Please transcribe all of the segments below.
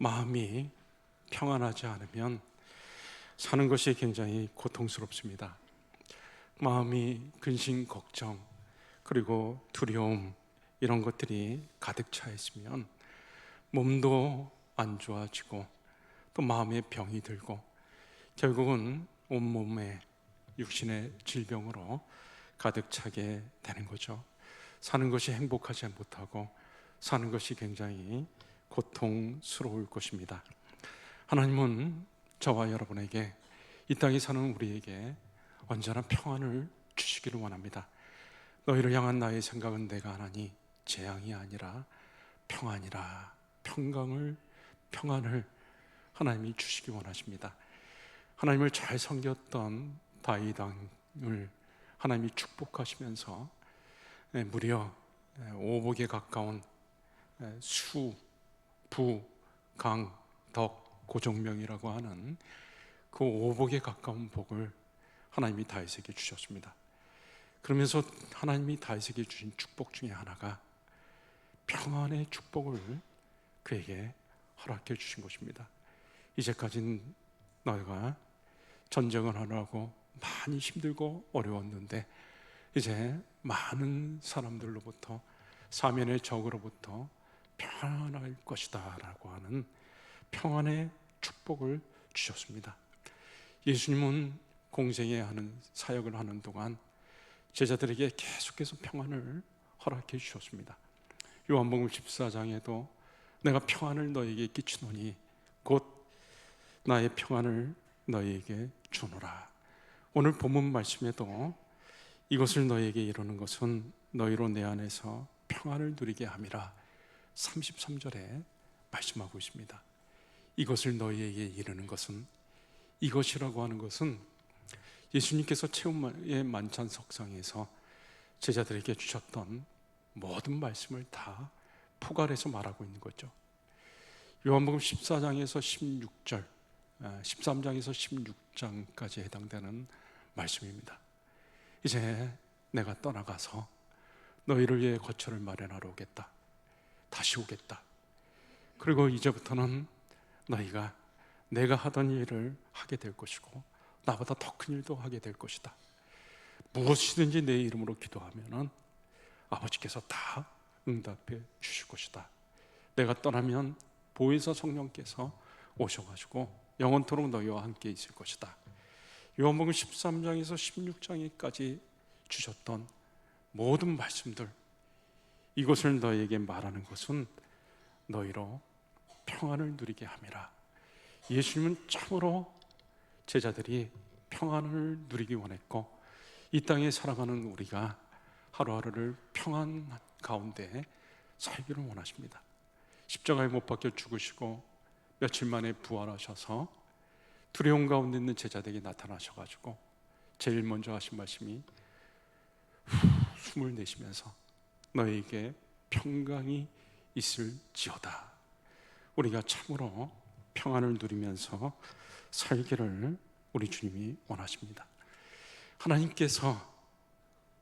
마음이 평안하지 않으면 사는 것이 굉장히 고통스럽습니다. 마음이 근심, 걱정, 그리고 두려움 이런 것들이 가득 차 있으면 몸도 안 좋아지고 또 마음에 병이 들고 결국은 온몸에 육신의 질병으로 가득 차게 되는 거죠. 사는 것이 행복하지 못하고 사는 것이 굉장히 고통스러울 것입니다. 하나님은 저와 여러분에게, 이 땅에 사는 우리에게 언제나 평안을 주시기를 원합니다. 너희를 향한 나의 생각은 내가 하나니 재앙이 아니라 평안이라. 평안을 하나님이 주시기 원하십니다. 하나님을 잘 섬겼던 다윗 왕을 하나님이 축복하시면서 무려 오복에 가까운 수, 부, 강, 덕, 고종명이라고 하는 그 오복에 가까운 복을 하나님이 다윗에게 주셨습니다. 그러면서 하나님이 다윗에게 주신 축복 중에 하나가 평안의 축복을 그에게 허락해 주신 것입니다. 이제까지는 너희가 전쟁을 하느라고 많이 힘들고 어려웠는데 이제 많은 사람들로부터, 사면의 적으로부터 평안할 것이다 라고 하는 평안의 축복을 주셨습니다. 예수님은 공생에 하는 사역을 하는 동안 제자들에게 계속해서 평안을 허락해 주셨습니다. 요한복음 14장에도 내가 평안을 너희에게 끼치노니 곧 나의 평안을 너희에게 주노라. 오늘 본문 말씀에도 이것을 너희에게 이루는 것은 너희로 내 안에서 평안을 누리게 함이라 33절에 말씀하고 있습니다. 이것을 너희에게 이루는 것은, 이것이라고 하는 것은 예수님께서 최후의 만찬 석상에서 제자들에게 주셨던 모든 말씀을 다 포괄해서 말하고 있는 거죠. 요한복음 14장에서 16절, 13장에서 16장까지 해당되는 말씀입니다. 이제 내가 떠나가서 너희를 위해 거처를 마련하러 오겠다. 다시 오겠다. 그리고 이제부터는 너희가 내가 하던 일을 하게 될 것이고 나보다 더 큰 일도 하게 될 것이다. 무엇이든지 내 이름으로 기도하면은 아버지께서 다 응답해 주실 것이다. 내가 떠나면 보혜사 성령께서 오셔가지고 영원토록 너희와 함께 있을 것이다. 요한복음 13장에서 16장에까지 주셨던 모든 말씀들, 이것을 너희에게 말하는 것은 너희로 평안을 누리게 함이라. 예수님은 참으로 제자들이 평안을 누리기 원했고 이 땅에 살아가는 우리가 하루하루를 평안 가운데 살기를 원하십니다. 십자가에 못 박혀 죽으시고 며칠 만에 부활하셔서 두려움 가운데 있는 제자들에게 나타나셔가지고 제일 먼저 하신 말씀이 숨을 내쉬면서 너희에게 평강이 있을지어다. 우리가 참으로 평안을 누리면서 살기를 우리 주님이 원하십니다. 하나님께서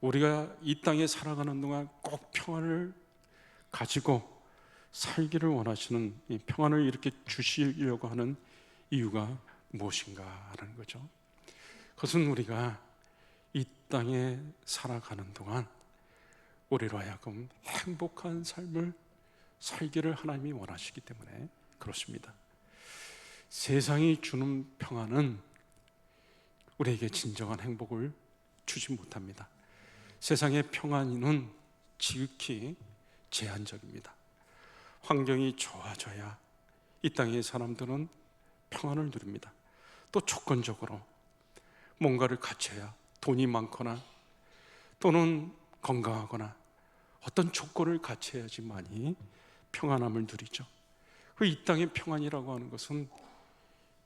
우리가 이 땅에 살아가는 동안 꼭 평안을 가지고 살기를 원하시는, 이 평안을 이렇게 주시려고 하는 이유가 무엇인가 하는 거죠. 그것은 우리가 이 땅에 살아가는 동안 우리로 하여금 행복한 삶을 살기를 하나님이 원하시기 때문에 그렇습니다. 세상이 주는 평안은 우리에게 진정한 행복을 주지 못합니다. 세상의 평안은 지극히 제한적입니다. 환경이 좋아져야 이 땅의 사람들은 평안을 누립니다. 또 조건적으로 뭔가를 갖춰야, 돈이 많거나 또는 건강하거나 어떤 조건을 갖춰야지만이 평안함을 누리죠. 그 이 땅의 평안이라고 하는 것은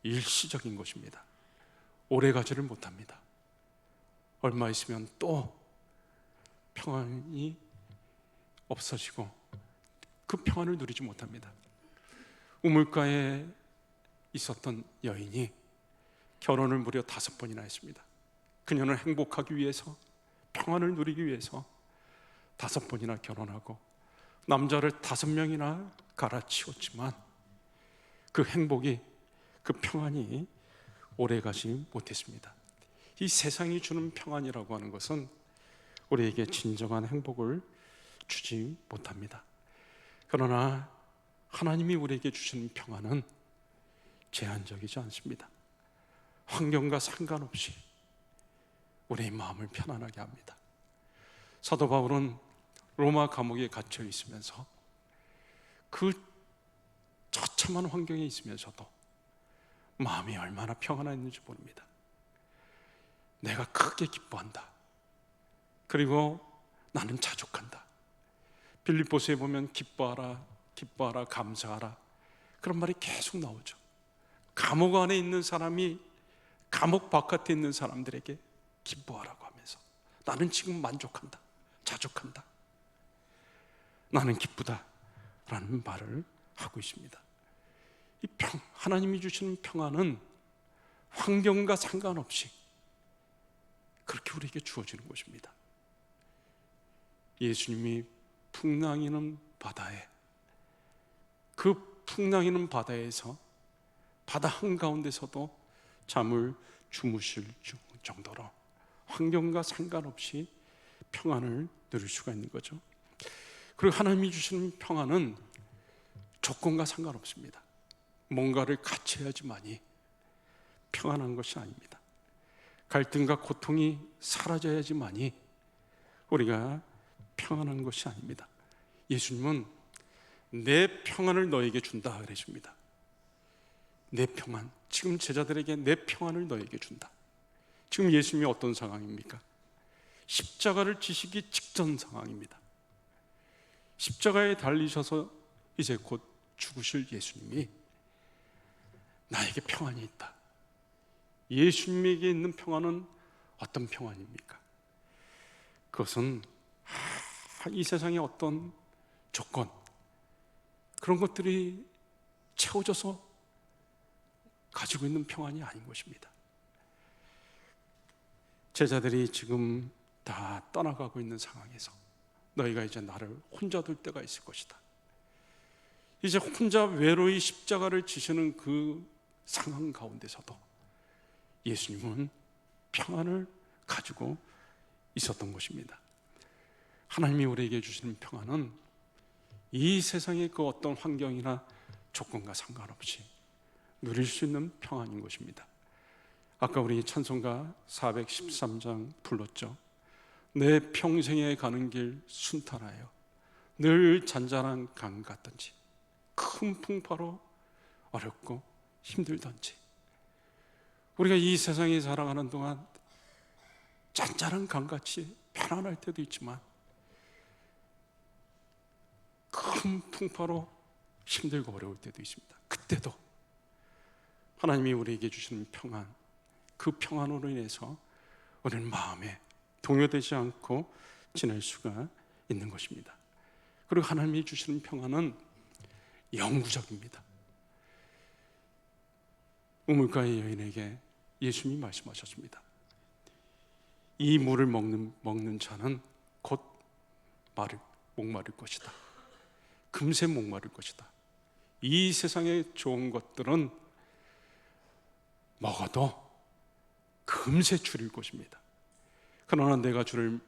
일시적인 것입니다. 오래 가지를 못합니다. 얼마 있으면 또 평안이 없어지고 그 평안을 누리지 못합니다. 우물가에 있었던 여인이 결혼을 무려 5번이나 했습니다. 그녀는 행복하기 위해서, 평안을 누리기 위해서 5번이나 결혼하고 남자를 5명이나 갈아치웠지만 그 행복이, 그 평안이 오래가지 못했습니다. 이 세상이 주는 평안이라고 하는 것은 우리에게 진정한 행복을 주지 못합니다. 그러나 하나님이 우리에게 주시는 평안은 제한적이지 않습니다. 환경과 상관없이 우리의 마음을 편안하게 합니다. 사도 바울은 로마 감옥에 갇혀 있으면서 그 처참한 환경에 있으면서도 마음이 얼마나 평안했는지 모릅니다. 내가 크게 기뻐한다. 그리고 나는 자족한다. 빌립보서에 보면 기뻐하라, 기뻐하라, 감사하라, 그런 말이 계속 나오죠. 감옥 안에 있는 사람이 감옥 바깥에 있는 사람들에게 기뻐하라고 하면서 나는 지금 만족한다, 자족한다, 나는 기쁘다 라는 말을 하고 있습니다. 이 하나님이 주시는 평안은 환경과 상관없이 그렇게 우리에게 주어지는 것입니다. 예수님이 풍랑이는 바다에, 그 풍랑이는 바다에서 바다 한가운데서도 잠을 주무실 정도로 환경과 상관없이 평안을 누릴 수가 있는 거죠. 그리고 하나님이 주시는 평안은 조건과 상관없습니다. 뭔가를 같이 해야지만이 평안한 것이 아닙니다. 갈등과 고통이 사라져야지만이 우리가 평안한 것이 아닙니다. 예수님은 내 평안을 너에게 준다 그러십니다. 내 평안, 지금 제자들에게 내 평안을 너에게 준다. 지금 예수님이 어떤 상황입니까? 십자가를 지시기 직전 상황입니다. 십자가에 달리셔서 이제 곧 죽으실 예수님이 나에게 평안이 있다. 예수님에게 있는 평안은 어떤 평안입니까? 그것은 이 세상의 어떤 조건, 그런 것들이 채워져서 가지고 있는 평안이 아닌 것입니다. 제자들이 지금 다 떠나가고 있는 상황에서 너희가 이제 나를 혼자 둘 때가 있을 것이다. 이제 혼자 외로이 십자가를 지시는 그 상황 가운데서도 예수님은 평안을 가지고 있었던 것입니다. 하나님이 우리에게 주시는 평안은 이 세상의 그 어떤 환경이나 조건과 상관없이 누릴 수 있는 평안인 것입니다. 아까 우리 찬송가 413장 불렀죠. 내 평생에 가는 길 순탄하여 늘 잔잔한 강 같던지 큰 풍파로 어렵고 힘들던지, 우리가 이 세상에 살아가는 동안 잔잔한 강같이 편안할 때도 있지만 큰 풍파로 힘들고 어려울 때도 있습니다. 그때도 하나님이 우리에게 주시는 평안, 그 평안으로 인해서 우리는 마음에 동요되지 않고 지낼 수가 있는 것입니다. 그리고 하나님이 주시는 평안은 영구적입니다. 우물가의 여인에게 예수님이 말씀하셨습니다. 이 물을 먹는 자는 곧 목마를 것이다. 금세 목마를 것이다. 이 세상의 좋은 것들은 먹어도 금세 줄일 것입니다. 그러나 내가 주는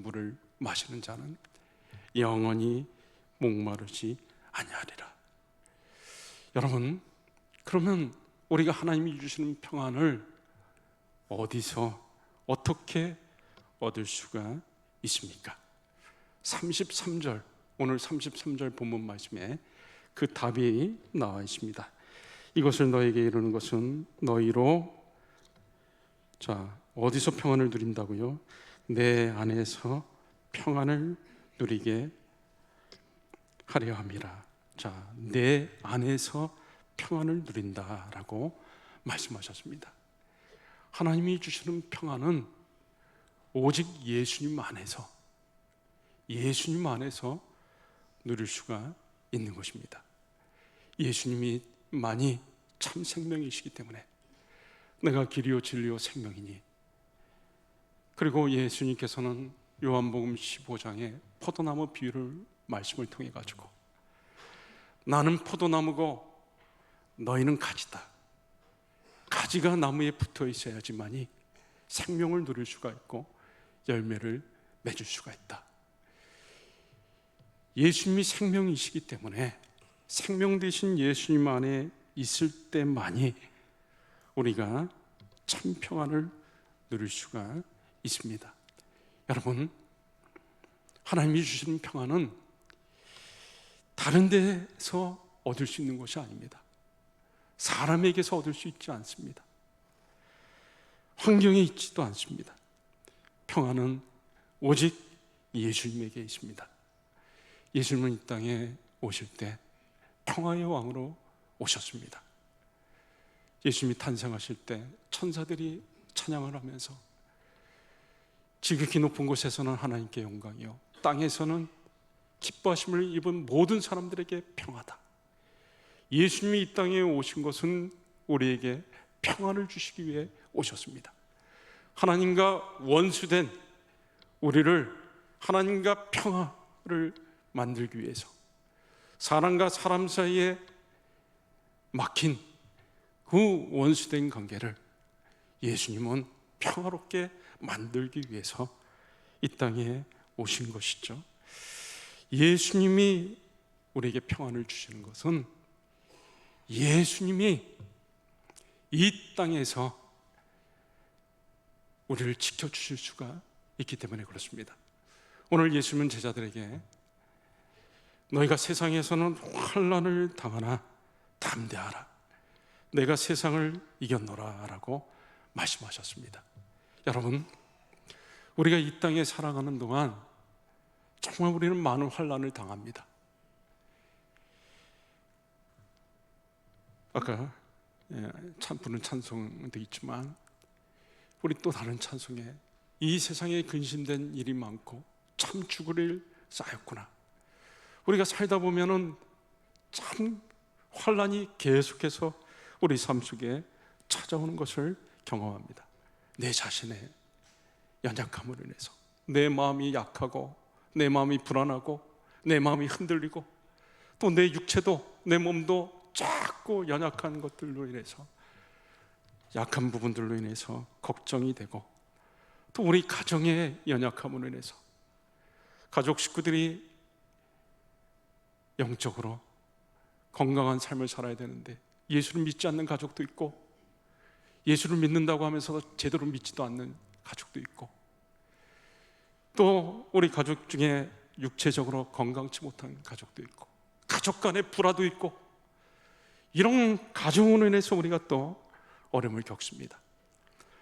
물을 마시는 자는 영원히 목마르지 아니하리라. 여러분, 그러면 우리가 하나님이 주시는 평안을 어디서 어떻게 얻을 수가 있습니까? 33절, 오늘 33절 본문 말씀에 그 답이 나와 있습니다. 이것을 너에게 이루는 것은 너희로, 어디서 평안을 누린다고요? 내 안에서 평안을 누리게 하려 함이라. 내 안에서 평안을 누린다라고 말씀하셨습니다. 하나님이 주시는 평안은 오직 예수님 안에서 누릴 수가 있는 것입니다. 예수님이만이 참 생명이시기 때문에 내가 길이요 진리요 생명이니, 그리고 예수님께서는 요한복음 15장에 포도나무 비유를 말씀을 통해 가지고 나는 포도나무고 너희는 가지다. 가지가 나무에 붙어 있어야지만이 생명을 누릴 수가 있고 열매를 맺을 수가 있다. 예수님이 생명이시기 때문에 생명 되신 예수님 안에 있을 때만이 우리가 참 평안을 누릴 수가 있습니다. 여러분, 하나님이 주시는 평안은 다른 데서 얻을 수 있는 것이 아닙니다. 사람에게서 얻을 수 있지 않습니다. 환경에 있지도 않습니다. 평안은 오직 예수님에게 있습니다. 예수님은 이 땅에 오실 때 평화의 왕으로 오셨습니다. 예수님이 탄생하실 때 천사들이 찬양을 하면서 지극히 높은 곳에서는 하나님께 영광이요 땅에서는 기뻐하심을 입은 모든 사람들에게 평화다. 예수님이 이 땅에 오신 것은 우리에게 평안을 주시기 위해 오셨습니다. 하나님과 원수된 우리를 하나님과 평화를 만들기 위해서 사람과 사람 사이에 막힌 그 원수된 관계를 예수님은 평화롭게 만들기 위해서 이 땅에 오신 것이죠. 예수님이 우리에게 평안을 주시는 것은 예수님이 이 땅에서 우리를 지켜주실 수가 있기 때문에 그렇습니다. 오늘 예수님은 제자들에게 너희가 세상에서는 환난을 당하나 담대하라. 내가 세상을 이겼노라 라고 말씀하셨습니다. 여러분, 우리가 이 땅에 살아가는 동안 정말 우리는 많은 환난을 당합니다. 아까 부른 찬송도 있지만 우리 또 다른 찬송에 이 세상에 근심된 일이 많고 참 죽을 일 쌓였구나. 우리가 살다 보면은 참 환난이 계속해서 우리 삶 속에 찾아오는 것을 경험합니다. 내 자신의 연약함으로 인해서 내 마음이 약하고 내 마음이 불안하고 내 마음이 흔들리고 또 내 육체도 내 몸도 자꾸 연약한 것들로 인해서 약한 부분들로 인해서 걱정이 되고 또 우리 가정의 연약함으로 인해서 가족 식구들이 영적으로 건강한 삶을 살아야 되는데 예수를 믿지 않는 가족도 있고 예수를 믿는다고 하면서 제대로 믿지도 않는 가족도 있고 또 우리 가족 중에 육체적으로 건강치 못한 가족도 있고 가족 간의 불화도 있고 이런 가정으로 인해서 우리가 또 어려움을 겪습니다.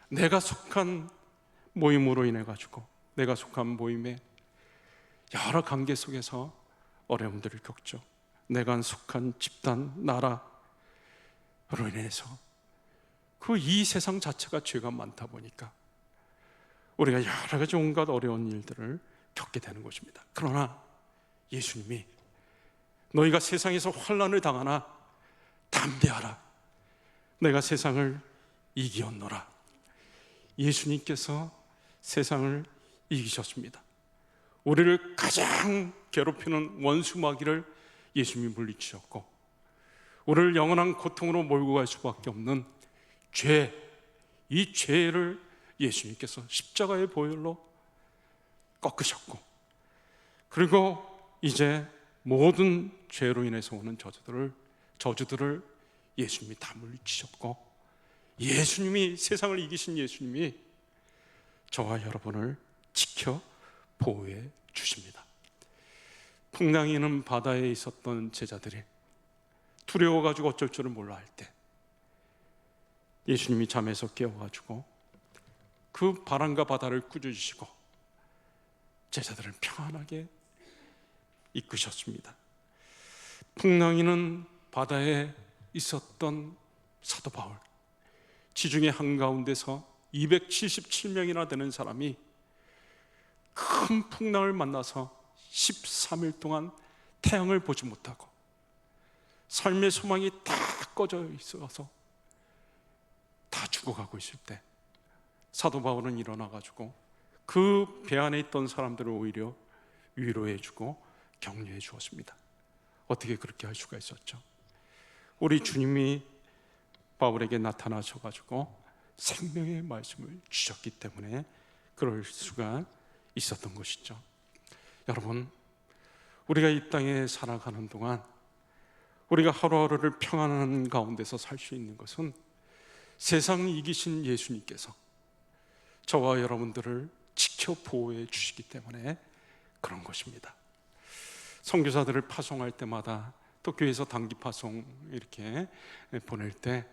내가 속한 모임으로 인해 가지고 내가 속한 모임에 여러 관계 속에서 어려움들을 겪죠. 내가 속한 집단, 나라로 인해서 그 이 세상 자체가 죄가 많다 보니까 우리가 여러 가지 온갖 어려운 일들을 겪게 되는 것입니다. 그러나 예수님이 너희가 세상에서 환난을 당하나 담대하라. 내가 세상을 이기었노라. 예수님께서 세상을 이기셨습니다. 우리를 가장 괴롭히는 원수 마귀를 예수님이 물리치셨고 우리를 영원한 고통으로 몰고 갈 수밖에 없는 죄, 이 죄를 예수님께서 십자가의 보혈로 꺾으셨고 그리고 이제 모든 죄로 인해서 오는 저주들을 예수님이 다 물리치셨고 예수님이 세상을 이기신 예수님이 저와 여러분을 지켜 보호해 주십니다. 풍랑이는 바다에 있었던 제자들이 두려워가지고 어쩔 줄을 몰라 할 때 예수님이 잠에서 깨워가지고 그 바람과 바다를 꾸짖으시고 제자들을 평안하게 이끄셨습니다. 풍랑이는 바다에 있었던 사도 바울, 지중해 한가운데서 277명이나 되는 사람이 큰 풍랑을 만나서 13일 동안 태양을 보지 못하고 삶의 소망이 다 꺼져 있어서 다 죽어가고 있을 때 사도 바울은 일어나가지고 그 배 안에 있던 사람들을 오히려 위로해주고 격려해 주었습니다. 어떻게 그렇게 할 수가 있었죠? 우리 주님이 바울에게 나타나셔가지고 생명의 말씀을 주셨기 때문에 그럴 수가 있었던 것이죠. 여러분, 우리가 이 땅에 살아가는 동안 우리가 하루하루를 평안한 가운데서 살 수 있는 것은 세상을 이기신 예수님께서 저와 여러분들을 지켜 보호해 주시기 때문에 그런 것입니다. 선교사들을 파송할 때마다 또 교회에서 단기 파송 이렇게 보낼 때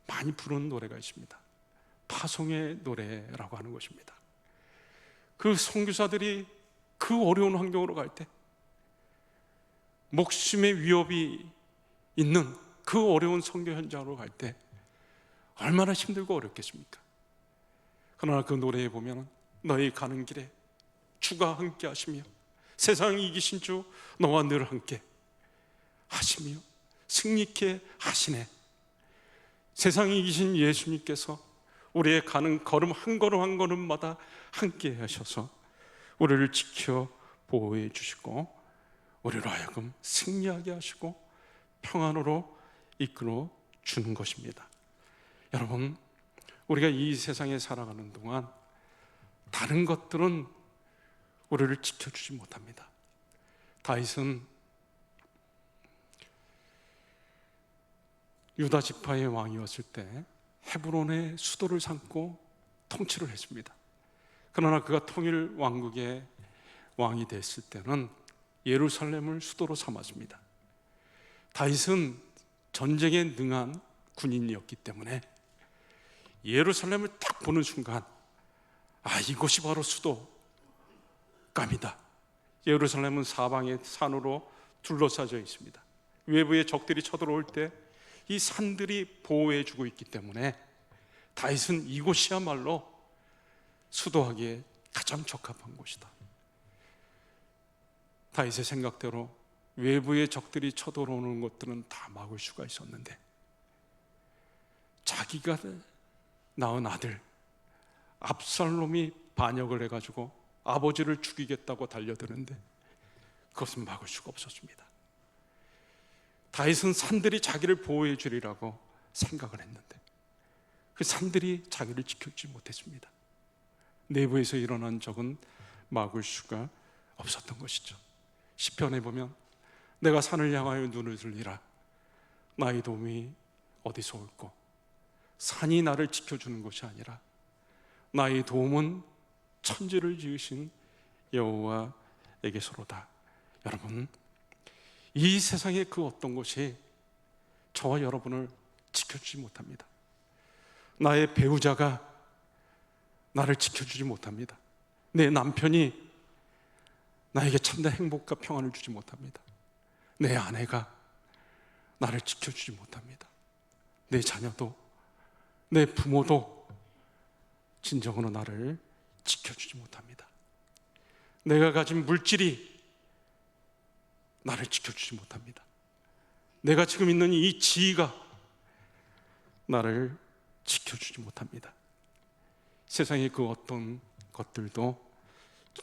많이 부르는 노래가 있습니다. 파송의 노래라고 하는 것입니다. 그 선교사들이 그 어려운 환경으로 갈 때, 목숨의 위협이 있는 그 어려운 선교 현장으로 갈 때 얼마나 힘들고 어렵겠습니까? 그러나 그 노래에 보면 너희 가는 길에 주가 함께 하시며 세상을 이기신 주 너와 늘 함께 하시며 승리케 하시네. 세상이 이기신 예수님께서 우리의 가는 걸음 한 걸음 한 걸음마다 함께 하셔서 우리를 지켜 보호해 주시고 우리로 하여금 승리하게 하시고 평안으로 이끌어 주는 것입니다. 여러분, 우리가 이 세상에 살아가는 동안 다른 것들은 우리를 지켜주지 못합니다. 다윗은 유다 지파의 왕이었을 때 헤브론의 수도를 삼고 통치를 했습니다. 그러나 그가 통일 왕국의 왕이 됐을 때는 예루살렘을 수도로 삼았습니다. 다윗은 전쟁에 능한 군인이었기 때문에 예루살렘을 딱 보는 순간 이곳이 바로 수도감이다. 예루살렘은 사방의 산으로 둘러싸여 있습니다. 외부의 적들이 쳐들어올 때 이 산들이 보호해 주고 있기 때문에 다윗은 이곳이야말로 수도하기에 가장 적합한 곳이다. 다윗의 생각대로 외부의 적들이 쳐들어오는 것들은 다 막을 수가 있었는데 자기가 낳은 아들 압살롬이 반역을 해가지고 아버지를 죽이겠다고 달려드는데 그것은 막을 수가 없었습니다. 다윗은 산들이 자기를 보호해 주리라고 생각을 했는데 그 산들이 자기를 지켜주지 못했습니다. 내부에서 일어난 적은 막을 수가 없었던 것이죠. 시편에 보면 내가 산을 향하여 눈을 들리라 나의 도움이 어디서 올꼬. 산이 나를 지켜주는 것이 아니라 나의 도움은 천지를 지으신 여호와에게서로다. 여러분, 이 세상의 그 어떤 것이 저와 여러분을 지켜주지 못합니다. 나의 배우자가 나를 지켜주지 못합니다. 내 남편이 나에게 참된 행복과 평안을 주지 못합니다. 내 아내가 나를 지켜주지 못합니다. 내 자녀도 내 부모도 진정으로 나를 지켜주지 못합니다. 내가 가진 물질이 나를 지켜주지 못합니다. 내가 지금 있는 이 지위가 나를 지켜주지 못합니다. 세상의 그 어떤 것들도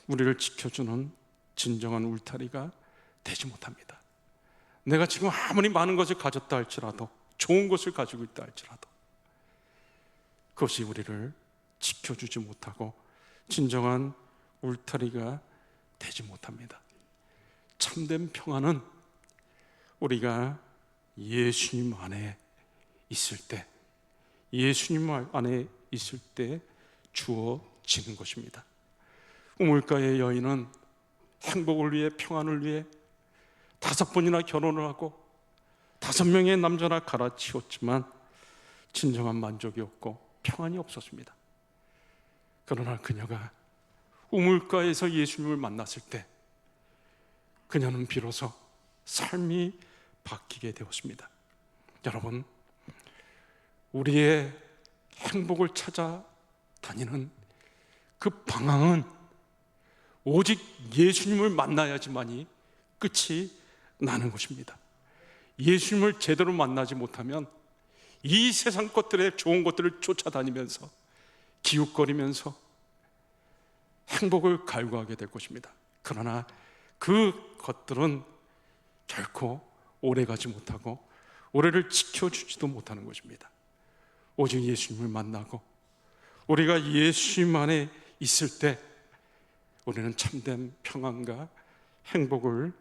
우리를 지켜주는 진정한 울타리가 되지 못합니다. 내가 지금 아무리 많은 것을 가졌다 할지라도, 좋은 것을 가지고 있다 할지라도 그것이 우리를 지켜주지 못하고 진정한 울타리가 되지 못합니다. 참된 평안은 우리가 예수님 안에 있을 때, 예수님 안에 있을 때 주어지는 것입니다. 우물가의 여인은 행복을 위해, 평안을 위해 5번이나 결혼을 하고 5명의 남자나 갈아치웠지만 진정한 만족이 없고 평안이 없었습니다. 그러나 그녀가 우물가에서 예수님을 만났을 때 그녀는 비로소 삶이 바뀌게 되었습니다. 여러분, 우리의 행복을 찾아 다니는 그 방향은 오직 예수님을 만나야지만이 끝이 나는 것입니다. 예수님을 제대로 만나지 못하면 이 세상 것들의 좋은 것들을 쫓아다니면서 기웃거리면서 행복을 갈구하게 될 것입니다. 그러나 그 것들은 결코 오래가지 못하고 우리를 지켜주지도 못하는 것입니다. 오직 예수님을 만나고 우리가 예수님 안에 있을 때 우리는 참된 평안과 행복을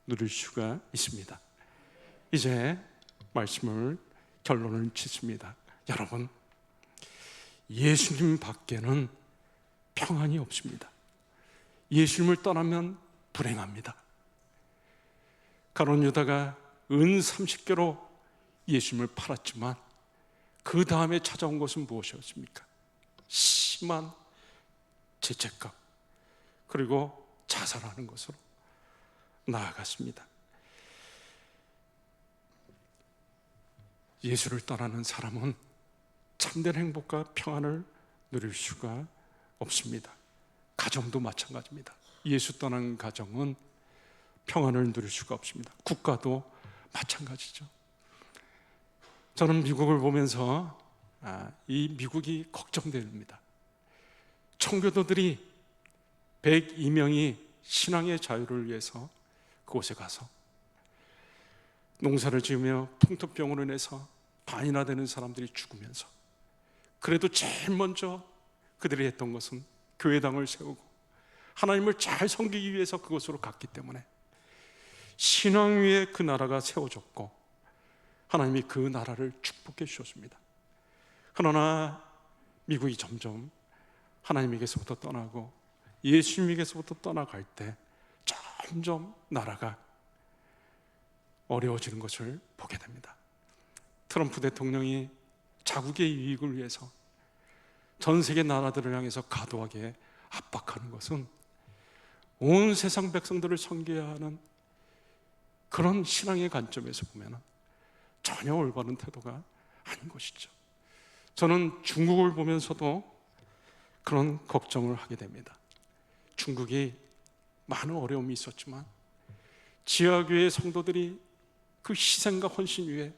누릴 수가 있습니다. 이제 말씀을 결론을 짓습니다. 여러분, 예수님 밖에는 평안이 없습니다. 예수님을 떠나면 불행합니다. 가룟 유다가 은 30개로 예수님을 팔았지만 그 다음에 찾아온 것은 무엇이었습니까? 심한 죄책감, 그리고 자살하는 것으로 나아갔습니다. 예수를 떠나는 사람은 참된 행복과 평안을 누릴 수가 없습니다. 가정도 마찬가지입니다. 예수 떠난 가정은 평안을 누릴 수가 없습니다. 국가도 마찬가지죠. 저는 미국을 보면서 이 미국이 걱정됩니다. 청교도들이 102명이 신앙의 자유를 위해서 그곳에 가서 농사를 지으며 풍토병으로 인해서 반이나 되는 사람들이 죽으면서, 그래도 제일 먼저 그들이 했던 것은 교회당을 세우고 하나님을 잘 섬기기 위해서 그곳으로 갔기 때문에 신앙 위에 그 나라가 세워졌고 하나님이 그 나라를 축복해 주셨습니다. 그러나 미국이 점점 하나님에게서부터 떠나고 예수님에게서부터 떠나갈 때 점점 나라가 어려워지는 것을 보게 됩니다. 트럼프 대통령이 자국의 이익을 위해서 전 세계 나라들을 향해서 과도하게 압박하는 것은 온 세상 백성들을 섬겨야 하는 그런 신앙의 관점에서 보면 전혀 올바른 태도가 아닌 것이죠. 저는 중국을 보면서도 그런 걱정을 하게 됩니다. 중국이 많은 어려움이 있었지만 지하교회 성도들이 그 희생과 헌신 위에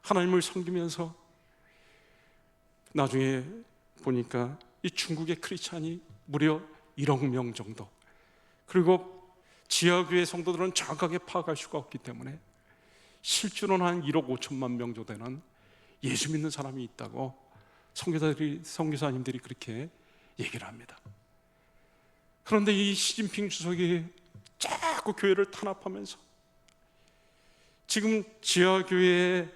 하나님을 섬기면서 나중에 보니까 이 중국의 크리스찬이 무려 1억 명 정도, 그리고 지하교회 성도들은 정확하게 파악할 수가 없기 때문에 실제로는 한 1억 5천만 명 정도 되는 예수 믿는 사람이 있다고 선교사님들이 그렇게 얘기를 합니다. 그런데 이 시진핑 주석이 자꾸 교회를 탄압하면서 지금 지하교회의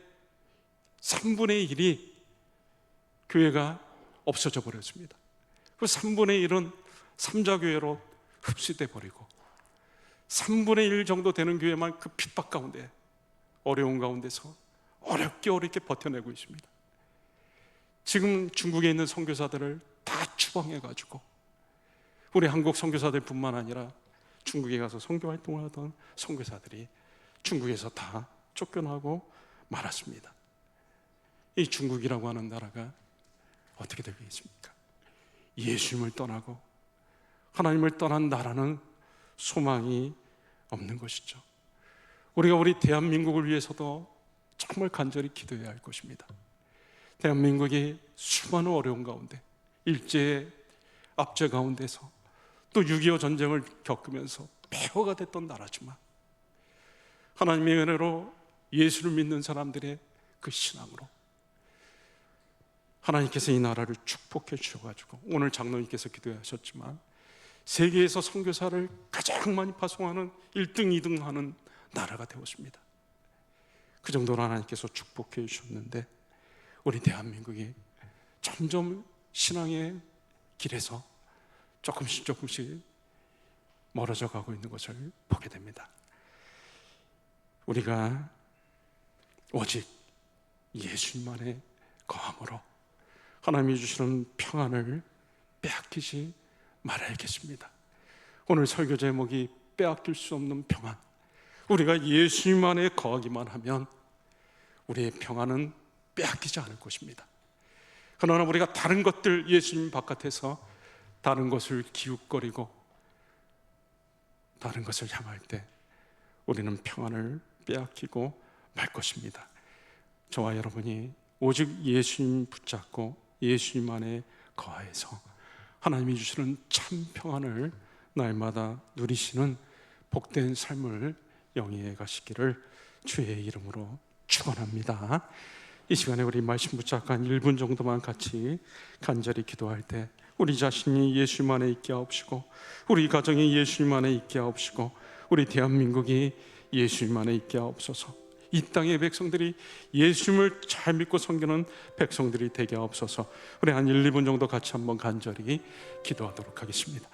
3분의 1이 교회가 없어져 버렸습니다. 그 3분의 1은 삼자교회로 흡수돼 버리고 3분의 1 정도 되는 교회만 그 핍박 가운데, 어려운 가운데서 어렵게 버텨내고 있습니다. 지금 중국에 있는 선교사들을 다 추방해가지고 우리 한국 선교사들 뿐만 아니라 중국에 가서 선교 활동을 하던 선교사들이 중국에서 다 쫓겨나고 말았습니다. 이 중국이라고 하는 나라가 어떻게 되겠습니까? 예수님을 떠나고 하나님을 떠난 나라는 소망이 없는 것이죠. 우리가 우리 대한민국을 위해서도 정말 간절히 기도해야 할 것입니다. 대한민국이 수많은 어려운 가운데, 일제의 압제 가운데서 또 6.25 전쟁을 겪으면서 폐허가 됐던 나라지만 하나님의 은혜로 예수를 믿는 사람들의 그 신앙으로 하나님께서 이 나라를 축복해 주셔가지고 오늘 장로님께서 기도하셨지만 세계에서 선교사를 가장 많이 파송하는 1등, 2등 하는 나라가 되었습니다. 그 정도로 하나님께서 축복해 주셨는데 우리 대한민국이 점점 신앙의 길에서 조금씩 멀어져 가고 있는 것을 보게 됩니다. 우리가 오직 예수님만의 거함으로 하나님이 주시는 평안을 빼앗기지 말아야겠습니다. 오늘 설교 제목이 빼앗길 수 없는 평안. 우리가 예수님 안에 거하기만 하면 우리의 평안은 빼앗기지 않을 것입니다. 그러나 우리가 다른 것들, 예수님 바깥에서 다른 것을 기웃거리고 다른 것을 향할 때 우리는 평안을 빼앗기고 말 것입니다. 저와 여러분이 오직 예수님 붙잡고 예수님 안에 거하여서 하나님이 주시는 참 평안을 날마다 누리시는 복된 삶을 영위해 가시기를 주의 이름으로 축원합니다. 이 시간에 우리 말씀 붙잡고 한 1분 정도만 같이 간절히 기도할 때 우리 자신이 예수님 안에 있게 하옵시고, 우리 가정이 예수님 안에 있게 하옵시고, 우리 대한민국이 예수님 안에 있게 하옵소서. 이 땅의 백성들이 예수님을 잘 믿고 섬기는 백성들이 되게 하옵소서. 우리 한 1, 2분 정도 같이 한번 간절히 기도하도록 하겠습니다.